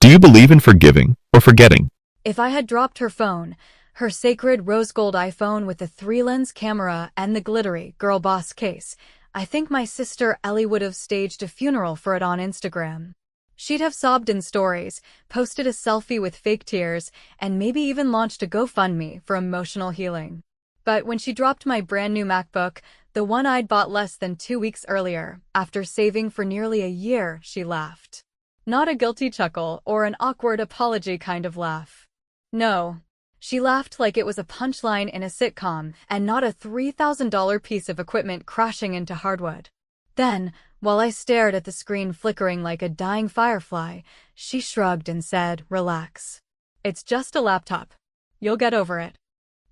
Do you believe in forgiving or forgetting? If I had dropped her phone, her sacred rose gold iPhone with the 3-lens camera and the glittery girl boss case, I think my sister Ellie would have staged a funeral for it on Instagram. She'd have sobbed in stories, posted a selfie with fake tears, and maybe even launched a GoFundMe for emotional healing. But when she dropped my brand new MacBook, the one I'd bought less than 2 weeks earlier, after saving for nearly a year, she laughed. Not a guilty chuckle or an awkward apology kind of laugh. No. She laughed like it was a punchline in a sitcom and not a $3,000 piece of equipment crashing into hardwood. Then, while I stared at the screen flickering like a dying firefly, she shrugged and said, "Relax. It's just a laptop. You'll get over it."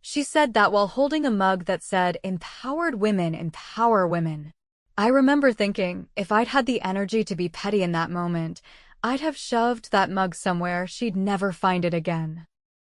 She said that while holding a mug that said, "Empowered women empower women." I remember thinking, if I'd had the energy to be petty in that moment, I'd have shoved that mug somewhere she'd never find it again.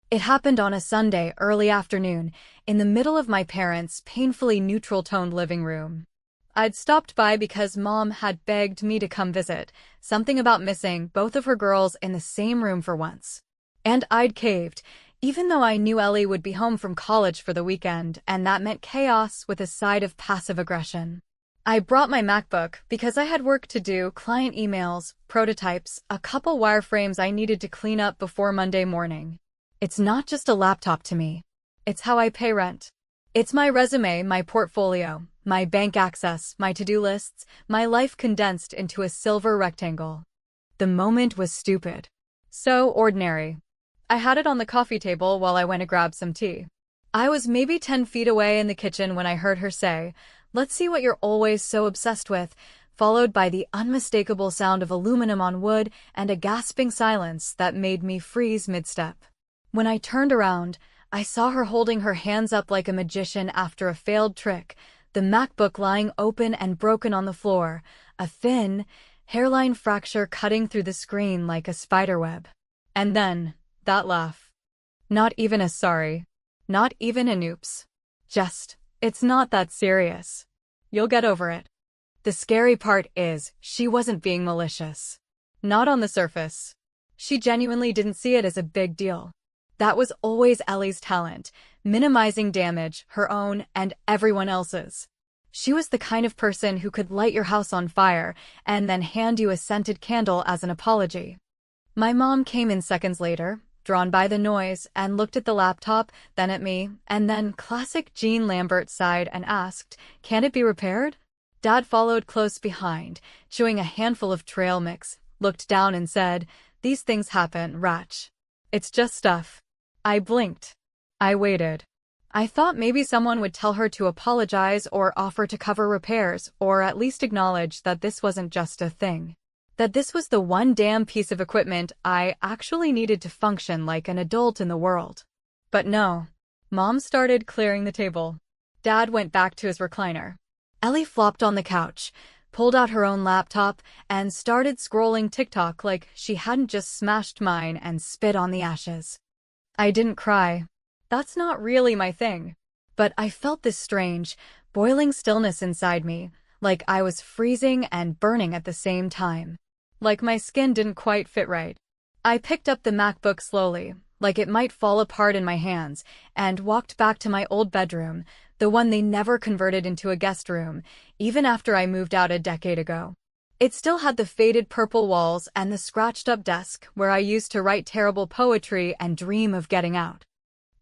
It happened on a Sunday early afternoon, in the middle of my parents' painfully neutral-toned living room. I'd stopped by because Mom had begged me to come visit, something about missing both of her girls in the same room for once. And I'd caved, even though I knew Ellie would be home from college for the weekend, and that meant chaos with a side of passive aggression. I brought my MacBook because I had work to do, client emails, prototypes, a couple wireframes I needed to clean up before Monday morning. It's not just a laptop to me. It's how I pay rent. It's my resume, my portfolio, my bank access, my to-do lists, my life condensed into a silver rectangle. The moment was stupid. So ordinary. I had it on the coffee table while I went to grab some tea. I was maybe 10 feet away in the kitchen when I heard her say, "Let's see what you're always so obsessed with," followed by the unmistakable sound of aluminum on wood and a gasping silence that made me freeze mid-step. When I turned around, I saw her holding her hands up like a magician after a failed trick, the MacBook lying open and broken on the floor, a thin, hairline fracture cutting through the screen like a spiderweb. And then, that laugh. Not even a sorry. Not even an oops. Just, "It's not that serious. You'll get over it." The scary part is, she wasn't being malicious. Not on the surface. She genuinely didn't see it as a big deal. That was always Ellie's talent, minimizing damage, her own and everyone else's. She was the kind of person who could light your house on fire and then hand you a scented candle as an apology. My mom came in seconds later, drawn by the noise, and looked at the laptop, then at me, and then classic Jean Lambert sighed and asked, "Can it be repaired?" Dad followed close behind, chewing a handful of trail mix, looked down and said, "These things happen, Ratch. It's just stuff." I blinked. I waited. I thought maybe someone would tell her to apologize or offer to cover repairs, or at least acknowledge that this wasn't just a thing. That this was the one damn piece of equipment I actually needed to function like an adult in the world. But no. Mom started clearing the table. Dad went back to his recliner. Ellie flopped on the couch, pulled out her own laptop, and started scrolling TikTok like she hadn't just smashed mine and spit on the ashes. I didn't cry. That's not really my thing. But I felt this strange, boiling stillness inside me, like I was freezing and burning at the same time. Like my skin didn't quite fit right. I picked up the MacBook slowly, like it might fall apart in my hands, and walked back to my old bedroom, the one they never converted into a guest room, even after I moved out a decade ago. It still had the faded purple walls and the scratched-up desk where I used to write terrible poetry and dream of getting out.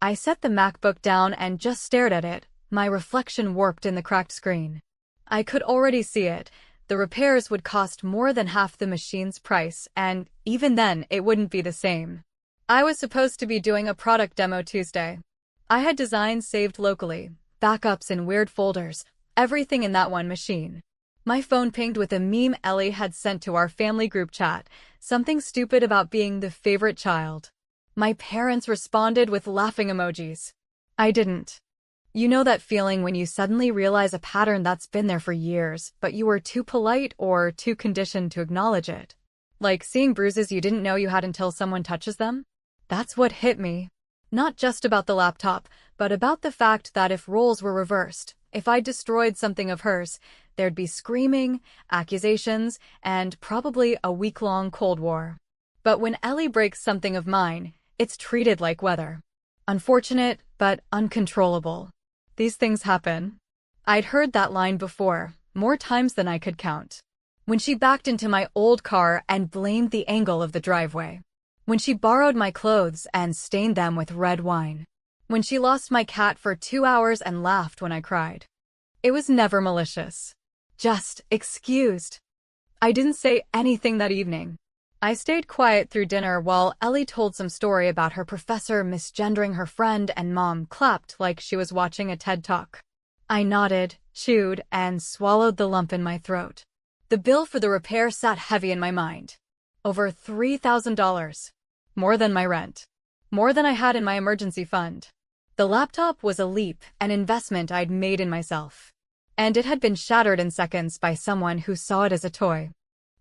I set the MacBook down and just stared at it, my reflection warped in the cracked screen. I could already see it. The repairs would cost more than half the machine's price, and even then, it wouldn't be the same. I was supposed to be doing a product demo Tuesday. I had designs saved locally, backups in weird folders, everything in that one machine. My phone pinged with a meme Ellie had sent to our family group chat, something stupid about being the favorite child. My parents responded with laughing emojis. I didn't. You know that feeling when you suddenly realize a pattern that's been there for years, but you were too polite or too conditioned to acknowledge it? Like seeing bruises you didn't know you had until someone touches them? That's what hit me. Not just about the laptop, but about the fact that if roles were reversed, if I destroyed something of hers, there'd be screaming, accusations, and probably a week-long Cold War. But when Ellie breaks something of mine, it's treated like weather. Unfortunate, but uncontrollable. These things happen. I'd heard that line before, more times than I could count. When she backed into my old car and blamed the angle of the driveway. When she borrowed my clothes and stained them with red wine. When she lost my cat for 2 hours and laughed when I cried. It was never malicious. Just excused. I didn't say anything that evening. I stayed quiet through dinner while Ellie told some story about her professor misgendering her friend, and Mom clapped like she was watching a TED Talk. I nodded, chewed, and swallowed the lump in my throat. The bill for the repair sat heavy in my mind. Over $3,000. More than my rent. More than I had in my emergency fund. The laptop was a leap, an investment I'd made in myself. And it had been shattered in seconds by someone who saw it as a toy.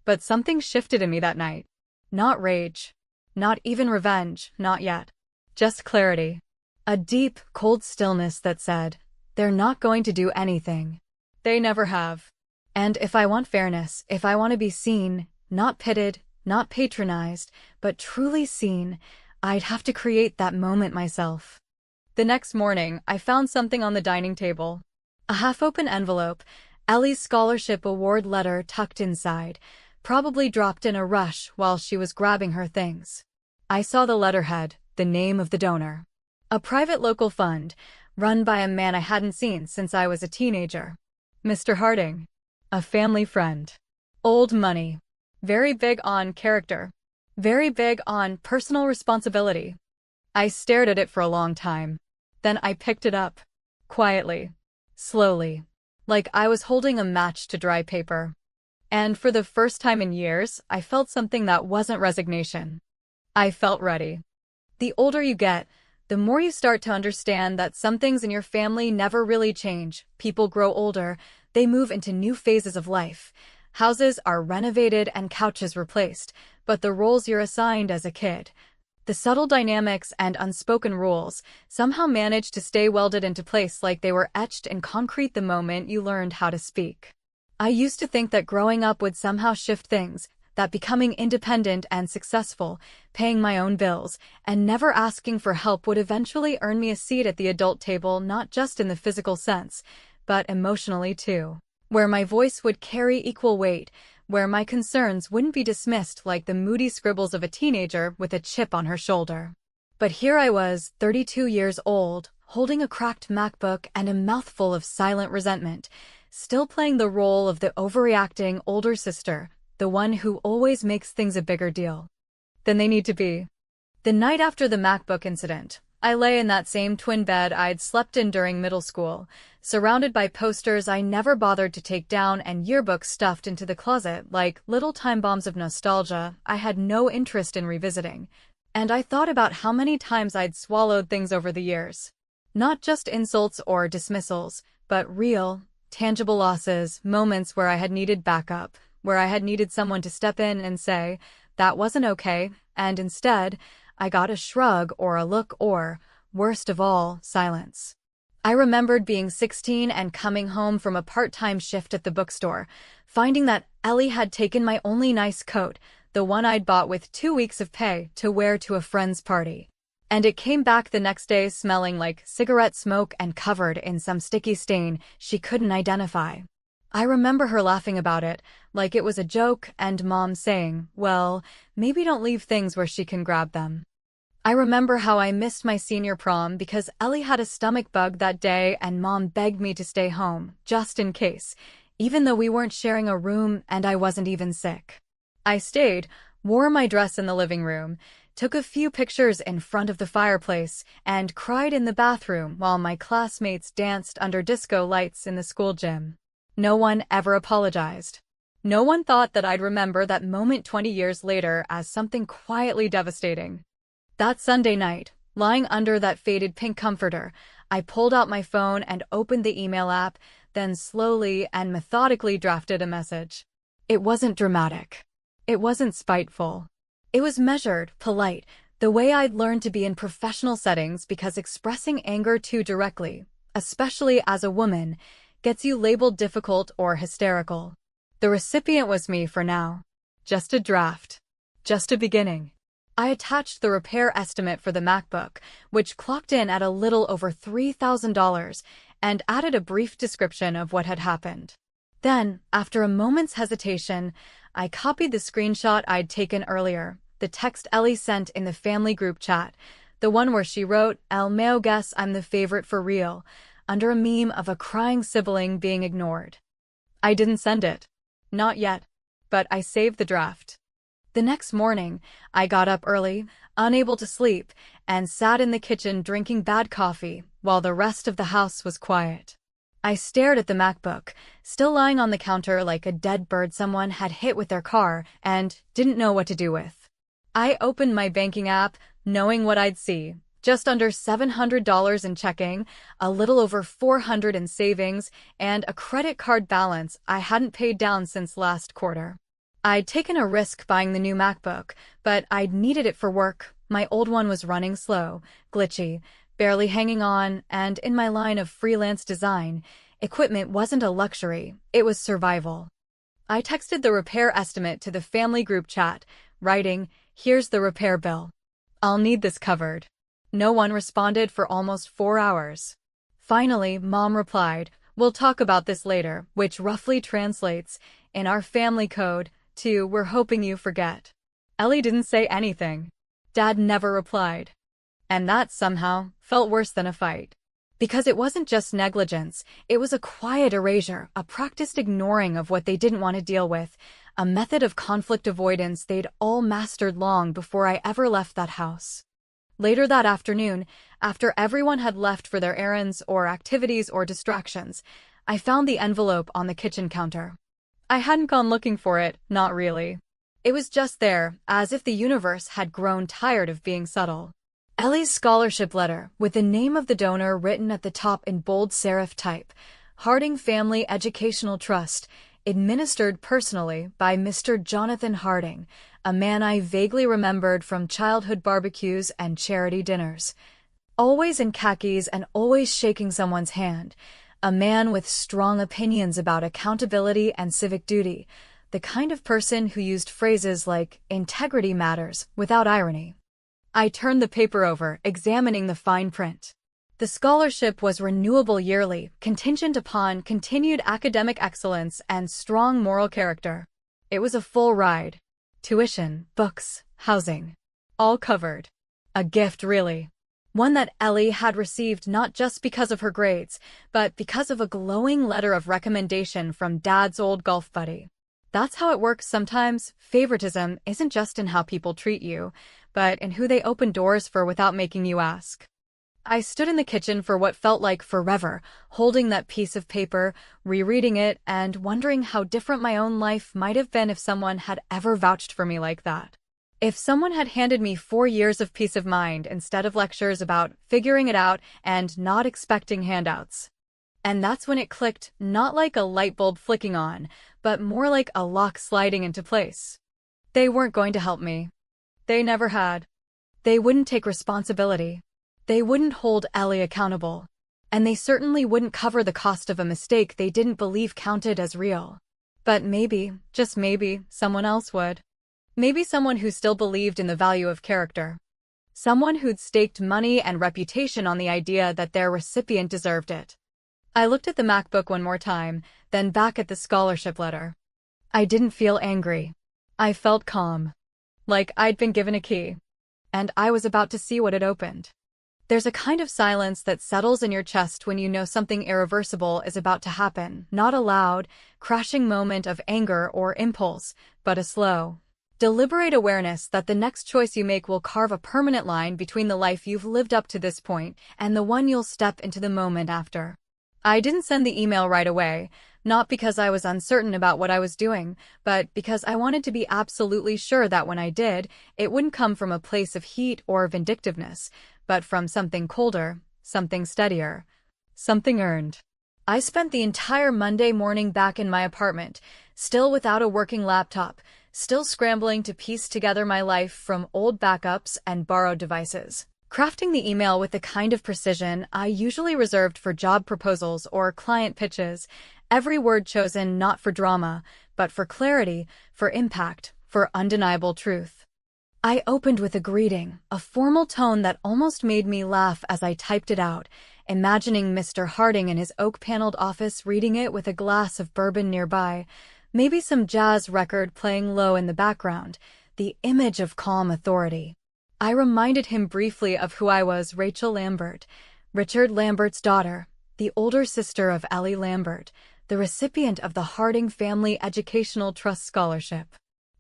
But something shifted in me that night. Not rage. Not even revenge, not yet. Just clarity. A deep, cold stillness that said, they're not going to do anything. They never have. And if I want fairness, if I want to be seen, not pitted, not patronized, but truly seen, I'd have to create that moment myself. The next morning, I found something on the dining table. A half-open envelope, Ellie's scholarship award letter tucked inside, probably dropped in a rush while she was grabbing her things. I saw the letterhead, the name of the donor. A private local fund, run by a man I hadn't seen since I was a teenager. Mr. Harding. A family friend. Old money. Very big on character. Very big on personal responsibility. I stared at it for a long time. Then I picked it up. Quietly. Slowly. Like I was holding a match to dry paper. And for the first time in years, I felt something that wasn't resignation. I felt ready. The older you get, the more you start to understand that some things in your family never really change. People grow older, they move into new phases of life. Houses are renovated and couches replaced, but the roles you're assigned as a kid, the subtle dynamics and unspoken rules, somehow manage to stay welded into place like they were etched in concrete the moment you learned how to speak. I used to think that growing up would somehow shift things, that becoming independent and successful, paying my own bills, and never asking for help would eventually earn me a seat at the adult table, not just in the physical sense, but emotionally too. Where my voice would carry equal weight, where my concerns wouldn't be dismissed like the moody scribbles of a teenager with a chip on her shoulder. But here I was, 32 years old, holding a cracked MacBook and a mouthful of silent resentment, still playing the role of the overreacting older sister, the one who always makes things a bigger deal than they need to be. The night after the MacBook incident, I lay in that same twin bed I'd slept in during middle school, surrounded by posters I never bothered to take down and yearbooks stuffed into the closet like little time bombs of nostalgia I had no interest in revisiting. And I thought about how many times I'd swallowed things over the years. Not just insults or dismissals, but real, tangible losses, moments where I had needed backup, where I had needed someone to step in and say, that wasn't okay, and instead, I got a shrug or a look or, worst of all, silence. I remembered being 16 and coming home from a part-time shift at the bookstore, finding that Ellie had taken my only nice coat, the one I'd bought with 2 weeks of pay, to wear to a friend's party. And it came back the next day smelling like cigarette smoke and covered in some sticky stain she couldn't identify. I remember her laughing about it, like it was a joke, and Mom saying, well, maybe don't leave things where she can grab them. I remember how I missed my senior prom because Ellie had a stomach bug that day and Mom begged me to stay home, just in case, even though we weren't sharing a room and I wasn't even sick. I stayed, wore my dress in the living room, took a few pictures in front of the fireplace, and cried in the bathroom while my classmates danced under disco lights in the school gym. No one ever apologized. No one thought that I'd remember that moment 20 years later as something quietly devastating. That Sunday night, lying under that faded pink comforter, I pulled out my phone and opened the email app, then slowly and methodically drafted a message. It wasn't dramatic. It wasn't spiteful. It was measured, polite, the way I'd learned to be in professional settings, because expressing anger too directly, especially as a woman, gets you labeled difficult or hysterical. The recipient was me for now. Just a draft. Just a beginning. I attached the repair estimate for the MacBook, which clocked in at a little over $3,000, and added a brief description of what had happened. Then, after a moment's hesitation, I copied the screenshot I'd taken earlier, the text Ellie sent in the family group chat, the one where she wrote, "El meo guess I'm the favorite for real," under a meme of a crying sibling being ignored. I didn't send it. Not yet. But I saved the draft. The next morning, I got up early, unable to sleep, and sat in the kitchen drinking bad coffee while the rest of the house was quiet. I stared at the MacBook, still lying on the counter like a dead bird someone had hit with their car, and didn't know what to do with. I opened my banking app, knowing what I'd see. Just under $700 in checking, a little over $400 in savings, and a credit card balance I hadn't paid down since last quarter. I'd taken a risk buying the new MacBook, but I'd needed it for work. My old one was running slow, glitchy, barely hanging on, and in my line of freelance design, equipment wasn't a luxury, it was survival. I texted the repair estimate to the family group chat, writing, "Here's the repair bill. I'll need this covered." No one responded for almost 4 hours. Finally, Mom replied, "We'll talk about this later," which roughly translates, in our family code, to "We're hoping you forget." Ellie didn't say anything. Dad never replied. And that, somehow, felt worse than a fight. Because it wasn't just negligence, it was a quiet erasure, a practiced ignoring of what they didn't want to deal with, a method of conflict avoidance they'd all mastered long before I ever left that house. Later that afternoon, after everyone had left for their errands or activities or distractions, I found the envelope on the kitchen counter. I hadn't gone looking for it, not really. It was just there, as if the universe had grown tired of being subtle. Ellie's scholarship letter, with the name of the donor written at the top in bold serif type, Harding Family Educational Trust, administered personally by Mr. Jonathan Harding, a man I vaguely remembered from childhood barbecues and charity dinners. Always in khakis and always shaking someone's hand, a man with strong opinions about accountability and civic duty, the kind of person who used phrases like "integrity matters" without irony. I turned the paper over, examining the fine print. The scholarship was renewable yearly, contingent upon continued academic excellence and strong moral character. It was a full ride. Tuition, books, housing. All covered. A gift, really. One that Ellie had received not just because of her grades, but because of a glowing letter of recommendation from Dad's old golf buddy. That's how it works sometimes. Favoritism isn't just in how people treat you, but in who they open doors for without making you ask. I stood in the kitchen for what felt like forever, holding that piece of paper, rereading it, and wondering how different my own life might have been if someone had ever vouched for me like that. If someone had handed me 4 years of peace of mind instead of lectures about figuring it out and not expecting handouts. And that's when it clicked, not like a light bulb flicking on, but more like a lock sliding into place. They weren't going to help me. They never had. They wouldn't take responsibility. They wouldn't hold Ellie accountable. And they certainly wouldn't cover the cost of a mistake they didn't believe counted as real. But maybe, just maybe, someone else would. Maybe someone who still believed in the value of character. Someone who'd staked money and reputation on the idea that their recipient deserved it. I looked at the MacBook one more time, then back at the scholarship letter. I didn't feel angry. I felt calm. Like I'd been given a key. And I was about to see what it opened. There's a kind of silence that settles in your chest when you know something irreversible is about to happen, not a loud, crashing moment of anger or impulse, but a slow, deliberate awareness that the next choice you make will carve a permanent line between the life you've lived up to this point and the one you'll step into the moment after. I didn't send the email right away, not because I was uncertain about what I was doing, but because I wanted to be absolutely sure that when I did, it wouldn't come from a place of heat or vindictiveness, but from something colder, something steadier, something earned. I spent the entire Monday morning back in my apartment, still without a working laptop, still scrambling to piece together my life from old backups and borrowed devices. Crafting the email with the kind of precision I usually reserved for job proposals or client pitches, every word chosen not for drama, but for clarity, for impact, for undeniable truth. I opened with a greeting, a formal tone that almost made me laugh as I typed it out, imagining Mr. Harding in his oak-paneled office reading it with a glass of bourbon nearby, maybe some jazz record playing low in the background, the image of calm authority. I reminded him briefly of who I was, Rachel Lambert, Richard Lambert's daughter, the older sister of Ellie Lambert, the recipient of the Harding Family Educational Trust Scholarship.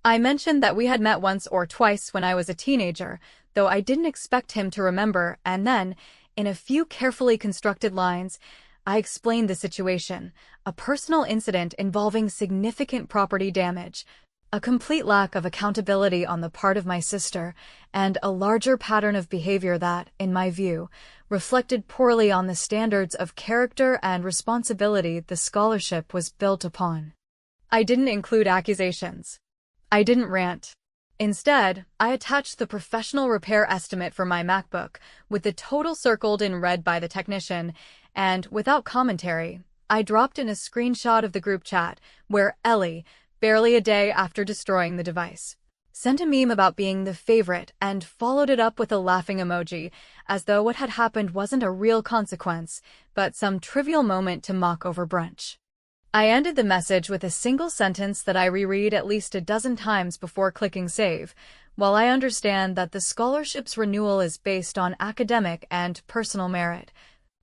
I mentioned that we had met once or twice when I was a teenager, though I didn't expect him to remember, and then, in a few carefully constructed lines, I explained the situation, a personal incident involving significant property damage, a complete lack of accountability on the part of my sister, and a larger pattern of behavior that, in my view, reflected poorly on the standards of character and responsibility the scholarship was built upon. I didn't include accusations. I didn't rant. Instead, I attached the professional repair estimate for my MacBook, with the total circled in red by the technician, and, without commentary, I dropped in a screenshot of the group chat, where Ellie, barely a day after destroying the device, sent a meme about being the favorite and followed it up with a laughing emoji, as though what had happened wasn't a real consequence, but some trivial moment to mock over brunch. I ended the message with a single sentence that I reread at least a dozen times before clicking save. While I understand that the scholarship's renewal is based on academic and personal merit,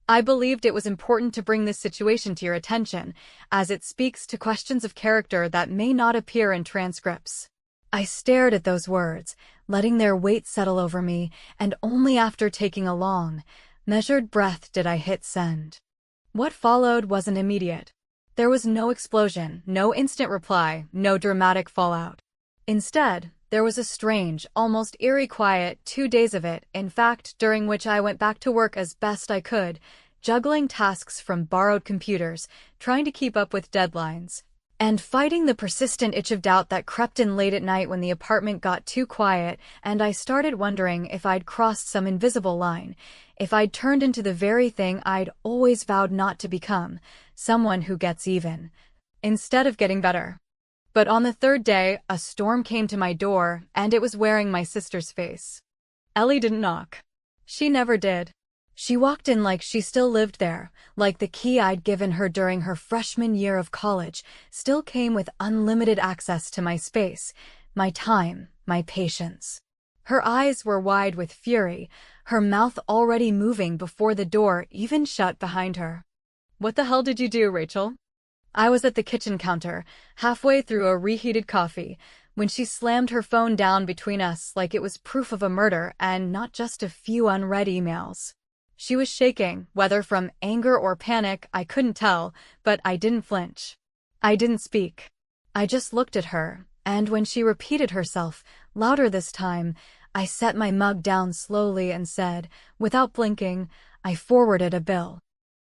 I believed it was important to bring this situation to your attention, as it speaks to questions of character that may not appear in transcripts. I stared at those words, letting their weight settle over me, and only after taking a long, measured breath did I hit send. What followed wasn't immediate. There was no explosion, no instant reply, no dramatic fallout. Instead, there was a strange, almost eerie quiet, 2 days of it, in fact, during which I went back to work as best I could, juggling tasks from borrowed computers, trying to keep up with deadlines, and fighting the persistent itch of doubt that crept in late at night when the apartment got too quiet and I started wondering if I'd crossed some invisible line, if I'd turned into the very thing I'd always vowed not to become, someone who gets even, instead of getting better. But on the third day, a storm came to my door, and it was wearing my sister's face. Ellie didn't knock. She never did. She walked in like she still lived there, like the key I'd given her during her freshman year of college still came with unlimited access to my space, my time, my patience. Her eyes were wide with fury, her mouth already moving before the door even shut behind her. "What the hell did you do, Rachel?" I was at the kitchen counter, halfway through a reheated coffee, when she slammed her phone down between us like it was proof of a murder and not just a few unread emails. She was shaking, whether from anger or panic, I couldn't tell, but I didn't flinch. I didn't speak. I just looked at her, and when she repeated herself, louder this time, I set my mug down slowly and said, without blinking, I forwarded a bill.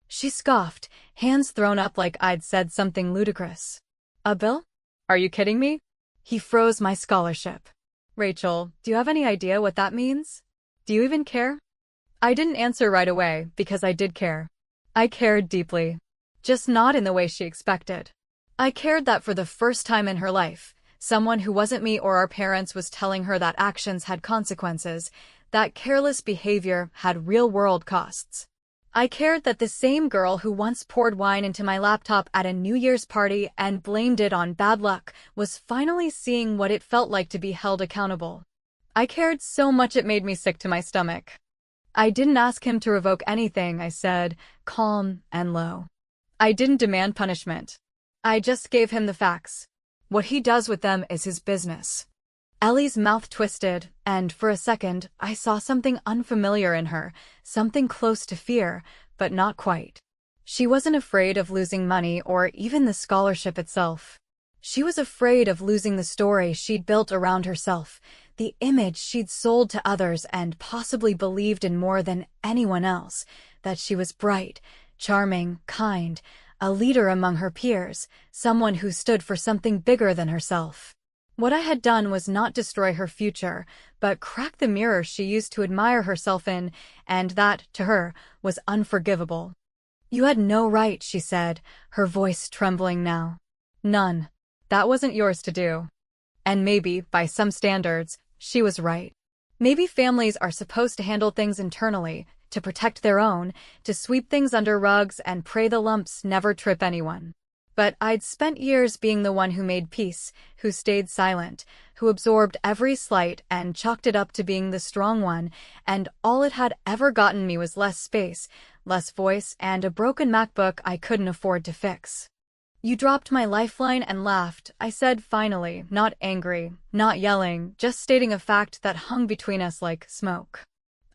She scoffed, hands thrown up like I'd said something ludicrous. "A bill? Are you kidding me?" He froze my scholarship. "Rachel, do you have any idea what that means? Do you even care?" I didn't answer right away, because I did care. I cared deeply. Just not in the way she expected. I cared that for the first time in her life, someone who wasn't me or our parents was telling her that actions had consequences, that careless behavior had real-world costs. I cared that the same girl who once poured wine into my laptop at a New Year's party and blamed it on bad luck was finally seeing what it felt like to be held accountable. I cared so much it made me sick to my stomach. I didn't ask him to revoke anything, I said, calm and low. I didn't demand punishment. I just gave him the facts. What he does with them is his business. Ellie's mouth twisted, and for a second, I saw something unfamiliar in her, something close to fear, but not quite. She wasn't afraid of losing money or even the scholarship itself. She was afraid of losing the story she'd built around herself, the image she'd sold to others and possibly believed in more than anyone else, that she was bright, charming, kind, a leader among her peers, someone who stood for something bigger than herself. What I had done was not destroy her future, but crack the mirror she used to admire herself in, and that, to her, was unforgivable. "You had no right," she said, her voice trembling now. "None. That wasn't yours to do. And maybe, by some standards, She was right. Maybe families are supposed to handle things internally, to protect their own, to sweep things under rugs and pray the lumps never trip anyone. But I'd spent years being the one who made peace, who stayed silent, who absorbed every slight and chalked it up to being the strong one, and all it had ever gotten me was less space, less voice, and a broken MacBook I couldn't afford to fix. You dropped my lifeline and laughed, I said finally, not angry, not yelling, just stating a fact that hung between us like smoke.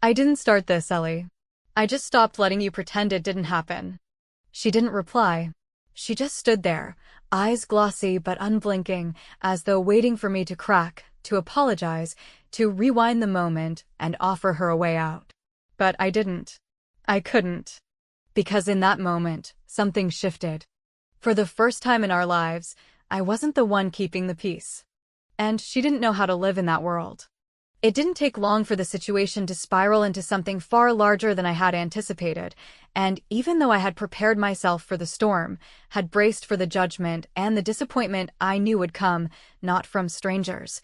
I didn't start this, Ellie. I just stopped letting you pretend it didn't happen. She didn't reply. She just stood there, eyes glossy but unblinking, as though waiting for me to crack, to apologize, to rewind the moment and offer her a way out. But I didn't. I couldn't. Because in that moment, something shifted. For the first time in our lives, I wasn't the one keeping the peace. And she didn't know how to live in that world. It didn't take long for the situation to spiral into something far larger than I had anticipated, and even though I had prepared myself for the storm, had braced for the judgment and the disappointment I knew would come, not from strangers,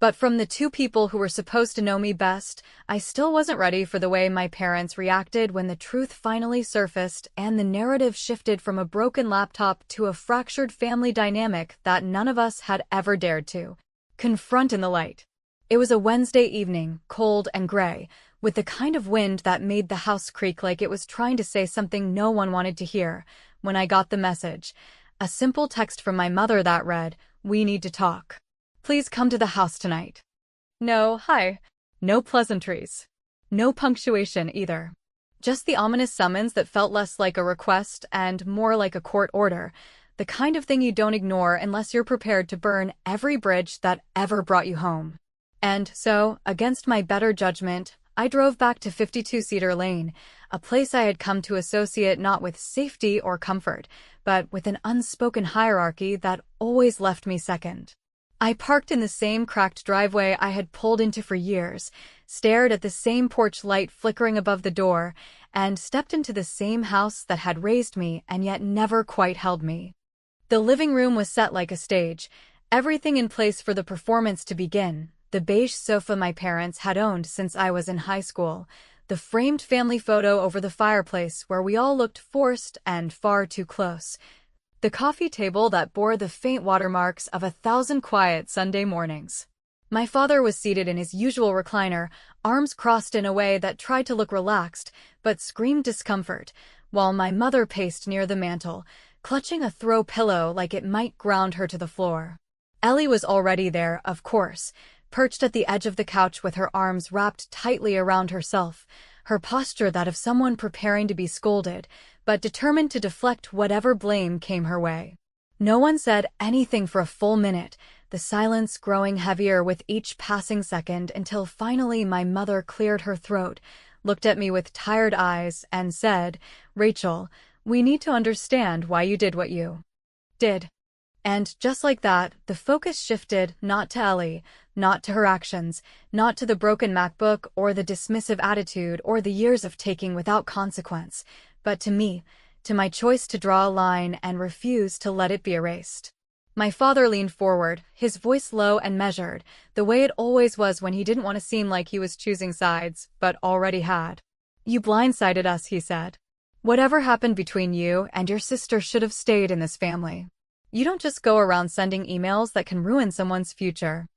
but from the two people who were supposed to know me best, I still wasn't ready for the way my parents reacted when the truth finally surfaced and the narrative shifted from a broken laptop to a fractured family dynamic that none of us had ever dared to confront in the light. It was a Wednesday evening, cold and gray, with the kind of wind that made the house creak like it was trying to say something no one wanted to hear, when I got the message. A simple text from my mother that read, "We need to talk. Please come to the house tonight." No hi. No pleasantries. No punctuation either. Just the ominous summons that felt less like a request and more like a court order, the kind of thing you don't ignore unless you're prepared to burn every bridge that ever brought you home. And so, against my better judgment, I drove back to 52 Cedar Lane, a place I had come to associate not with safety or comfort, but with an unspoken hierarchy that always left me second. I parked in the same cracked driveway I had pulled into for years, stared at the same porch light flickering above the door, and stepped into the same house that had raised me and yet never quite held me. The living room was set like a stage, everything in place for the performance to begin. The beige sofa my parents had owned since I was in high school, the framed family photo over the fireplace where we all looked forced and far too close, the coffee table that bore the faint watermarks of 1,000 quiet Sunday mornings. My father was seated in his usual recliner, arms crossed in a way that tried to look relaxed, but screamed discomfort, while my mother paced near the mantel, clutching a throw pillow like it might ground her to the floor. Ellie was already there, of course, perched at the edge of the couch with her arms wrapped tightly around herself, her posture that of someone preparing to be scolded, but determined to deflect whatever blame came her way. No one said anything for a full minute, the silence growing heavier with each passing second until finally my mother cleared her throat, looked at me with tired eyes, and said, "Rachel, we need to understand why you did what you did." And just like that, the focus shifted not to Ellie, not to her actions, not to the broken MacBook or the dismissive attitude or the years of taking without consequence, but to me, to my choice to draw a line and refuse to let it be erased. My father leaned forward, his voice low and measured, the way it always was when he didn't want to seem like he was choosing sides, but already had. "You blindsided us," he said. "Whatever happened between you and your sister should have stayed in this family. You don't just go around sending emails that can ruin someone's future."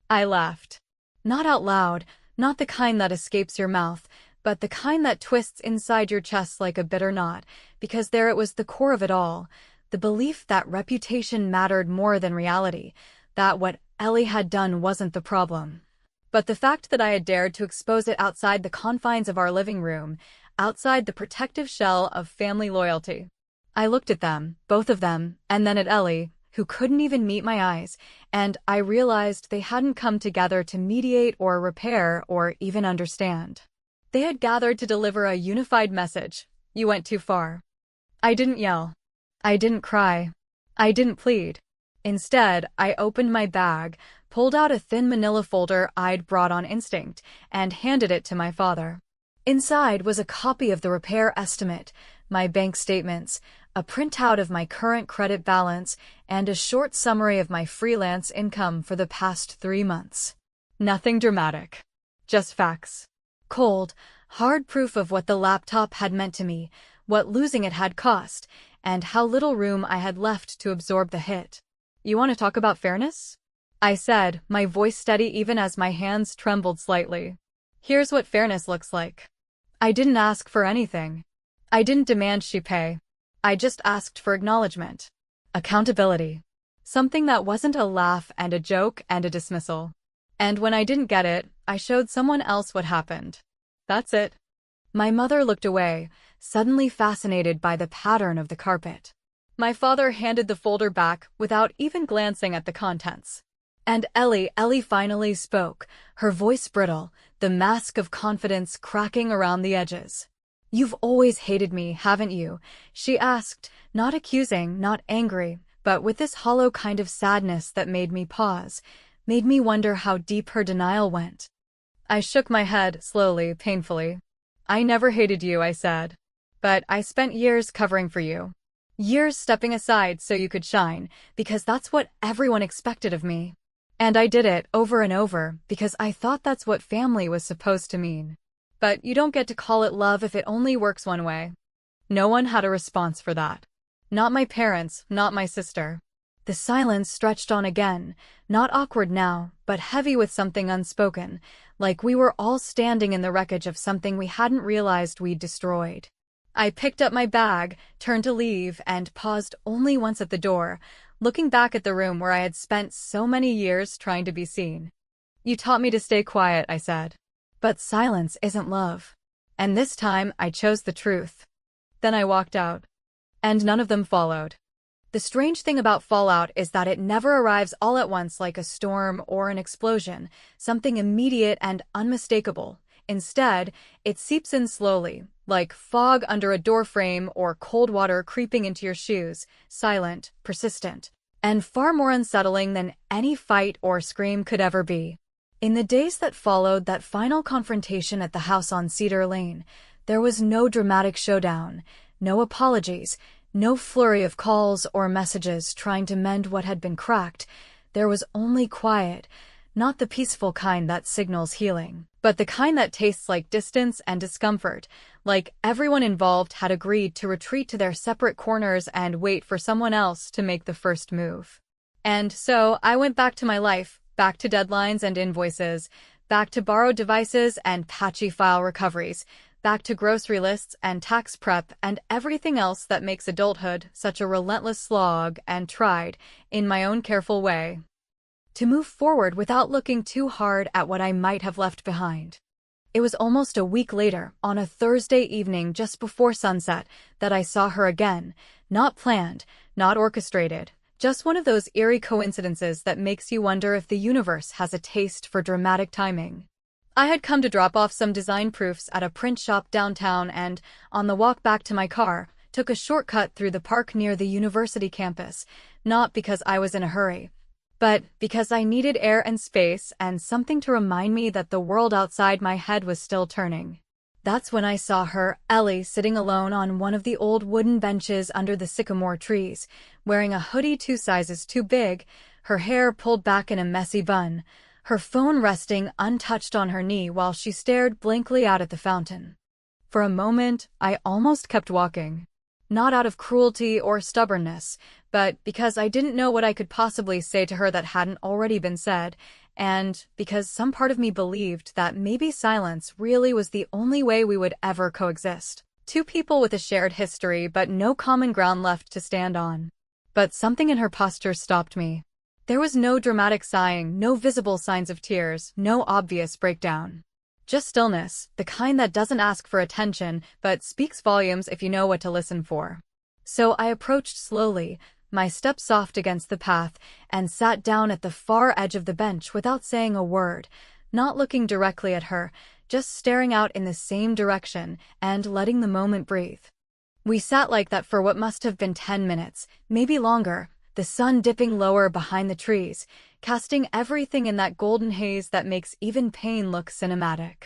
I laughed. Not out loud, not the kind that escapes your mouth, but the kind that twists inside your chest like a bitter knot, because there it was the core of it all, the belief that reputation mattered more than reality, that what Ellie had done wasn't the problem. But the fact that I had dared to expose it outside the confines of our living room, outside the protective shell of family loyalty. I looked at them, both of them, and then at Ellie, who couldn't even meet my eyes, and I realized they hadn't come together to mediate or repair or even understand. They had gathered to deliver a unified message. You went too far. I didn't yell. I didn't cry. I didn't plead. Instead, I opened my bag, pulled out a thin manila folder I'd brought on instinct, and handed it to my father. Inside was a copy of the repair estimate, my bank statements, a printout of my current credit balance, and a short summary of my freelance income for the past 3 months. Nothing dramatic. Just facts. Cold, hard proof of what the laptop had meant to me, what losing it had cost, and how little room I had left to absorb the hit. You want to talk about fairness? I said, my voice steady even as my hands trembled slightly. Here's what fairness looks like. I didn't ask for anything. I didn't demand she pay. I just asked for acknowledgement. Accountability. Something that wasn't a laugh and a joke and a dismissal. And when I didn't get it, I showed someone else what happened. That's it. My mother looked away, suddenly fascinated by the pattern of the carpet. My father handed the folder back without even glancing at the contents. And Ellie finally spoke, her voice brittle, the mask of confidence cracking around the edges. You've always hated me, haven't you? She asked, not accusing, not angry, but with this hollow kind of sadness that made me pause, made me wonder how deep her denial went. I shook my head, slowly, painfully. I never hated you, I said. But I spent years covering for you. Years stepping aside so you could shine, because that's what everyone expected of me. And I did it over and over, because I thought that's what family was supposed to mean. But you don't get to call it love if it only works one way. No one had a response for that. Not my parents, not my sister. The silence stretched on again, not awkward now, but heavy with something unspoken, like we were all standing in the wreckage of something we hadn't realized we'd destroyed. I picked up my bag, turned to leave, and paused only once at the door, looking back at the room where I had spent so many years trying to be seen. You taught me to stay quiet, I said. But silence isn't love. And this time I chose the truth. Then I walked out. And none of them followed. The strange thing about fallout is that it never arrives all at once like a storm or an explosion, something immediate and unmistakable. Instead, it seeps in slowly, like fog under a doorframe or cold water creeping into your shoes, silent, persistent, and far more unsettling than any fight or scream could ever be. In the days that followed that final confrontation at the house on Cedar Lane, there was no dramatic showdown, no apologies, no flurry of calls or messages trying to mend what had been cracked. There was only quiet, not the peaceful kind that signals healing, but the kind that tastes like distance and discomfort, like everyone involved had agreed to retreat to their separate corners and wait for someone else to make the first move. And so I went back to my life, back to deadlines and invoices, back to borrowed devices and patchy file recoveries, back to grocery lists and tax prep and everything else that makes adulthood such a relentless slog, and tried, in my own careful way, to move forward without looking too hard at what I might have left behind. It was almost a week later, on a Thursday evening just before sunset, that I saw her again, not planned, not orchestrated, just one of those eerie coincidences that makes you wonder if the universe has a taste for dramatic timing. I had come to drop off some design proofs at a print shop downtown and, on the walk back to my car, took a shortcut through the park near the university campus, not because I was in a hurry, but because I needed air and space and something to remind me that the world outside my head was still turning. That's when I saw her, Ellie, sitting alone on one of the old wooden benches under the sycamore trees, wearing a hoodie 2 sizes too big, her hair pulled back in a messy bun, her phone resting untouched on her knee while she stared blankly out at the fountain. For a moment, I almost kept walking. Not out of cruelty or stubbornness, but because I didn't know what I could possibly say to her that hadn't already been said, and because some part of me believed that maybe silence really was the only way we would ever coexist. 2 people with a shared history but no common ground left to stand on. But something in her posture stopped me. There was no dramatic sighing, no visible signs of tears, no obvious breakdown. Just stillness, the kind that doesn't ask for attention, but speaks volumes if you know what to listen for. So I approached slowly, my step soft against the path, and sat down at the far edge of the bench without saying a word, not looking directly at her, just staring out in the same direction and letting the moment breathe. We sat like that for what must have been 10 minutes, maybe longer, the sun dipping lower behind the trees, casting everything in that golden haze that makes even pain look cinematic.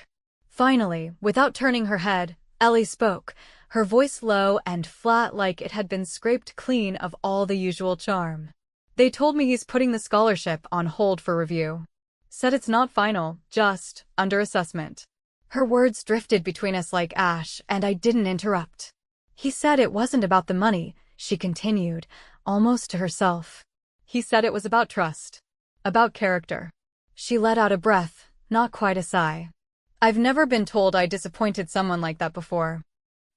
Finally, without turning her head, Ellie spoke, her voice low and flat like it had been scraped clean of all the usual charm. They told me he's putting the scholarship on hold for review. Said it's not final, just under assessment. Her words drifted between us like ash, and I didn't interrupt. He said it wasn't about the money, she continued, almost to herself. He said it was about trust. About character. She let out a breath, not quite a sigh. I've never been told I disappointed someone like that before.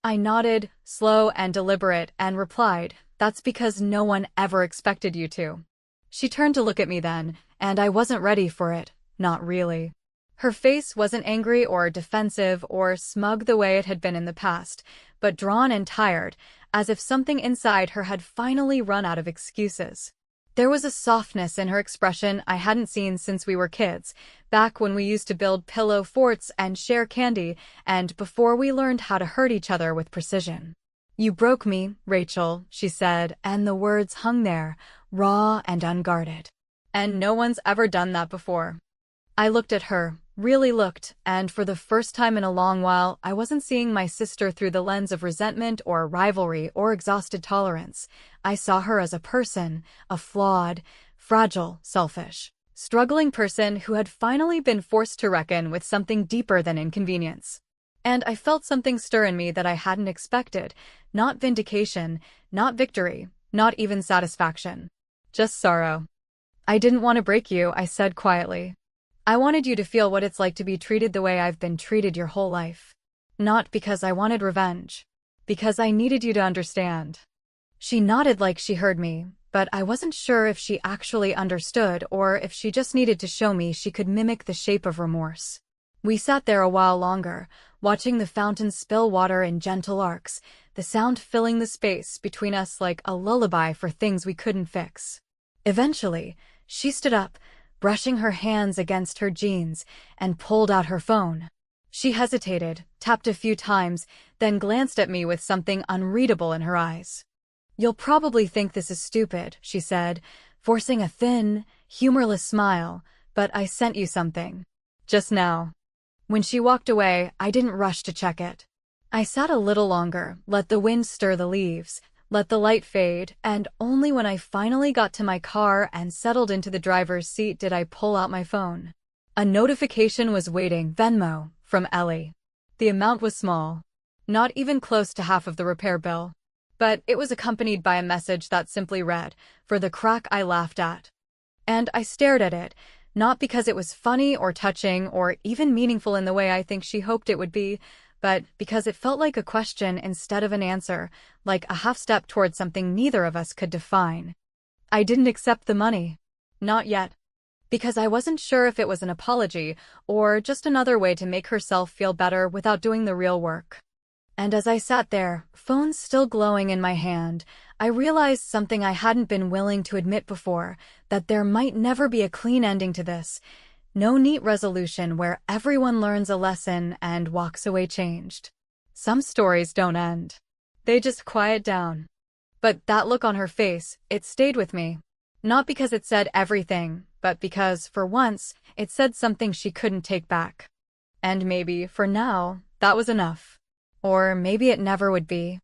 I nodded, slow and deliberate, and replied, "That's because no one ever expected you to." She turned to look at me then, and I wasn't ready for it, not really. Her face wasn't angry or defensive or smug the way it had been in the past, but drawn and tired, as if something inside her had finally run out of excuses. There was a softness in her expression I hadn't seen since we were kids, back when we used to build pillow forts and share candy, and before we learned how to hurt each other with precision. "You broke me, Rachel," she said, and the words hung there, raw and unguarded. "And no one's ever done that before." I looked at her, really looked, and for the first time in a long while, I wasn't seeing my sister through the lens of resentment or rivalry or exhausted tolerance. I saw her as a person, a flawed, fragile, selfish, struggling person who had finally been forced to reckon with something deeper than inconvenience. And I felt something stir in me that I hadn't expected, not vindication, not victory, not even satisfaction. Just sorrow. "I didn't want to break you," I said quietly. "I wanted you to feel what it's like to be treated the way I've been treated your whole life. Not because I wanted revenge. Because I needed you to understand." She nodded like she heard me, but I wasn't sure if she actually understood or if she just needed to show me she could mimic the shape of remorse. We sat there a while longer, watching the fountain spill water in gentle arcs, the sound filling the space between us like a lullaby for things we couldn't fix. Eventually, she stood up, brushing her hands against her jeans, and pulled out her phone. She hesitated, tapped a few times, then glanced at me with something unreadable in her eyes. "You'll probably think this is stupid," she said, forcing a thin, humorless smile, "but I sent you something. Just now." When she walked away, I didn't rush to check it. I sat a little longer, let the wind stir the leaves, let the light fade, and only when I finally got to my car and settled into the driver's seat did I pull out my phone. A notification was waiting, Venmo, from Ellie. The amount was small, not even close to half of the repair bill. But it was accompanied by a message that simply read, "For the crack I laughed at." And I stared at it, not because it was funny or touching or even meaningful in the way I think she hoped it would be, but because it felt like a question instead of an answer, like a half step toward something neither of us could define. I didn't accept the money. Not yet. Because I wasn't sure if it was an apology or just another way to make herself feel better without doing the real work. And as I sat there, phone still glowing in my hand, I realized something I hadn't been willing to admit before, that there might never be a clean ending to this. No neat resolution where everyone learns a lesson and walks away changed. Some stories don't end. They just quiet down. But that look on her face, it stayed with me. Not because it said everything, but because, for once, it said something she couldn't take back. And maybe, for now, that was enough. Or maybe it never would be.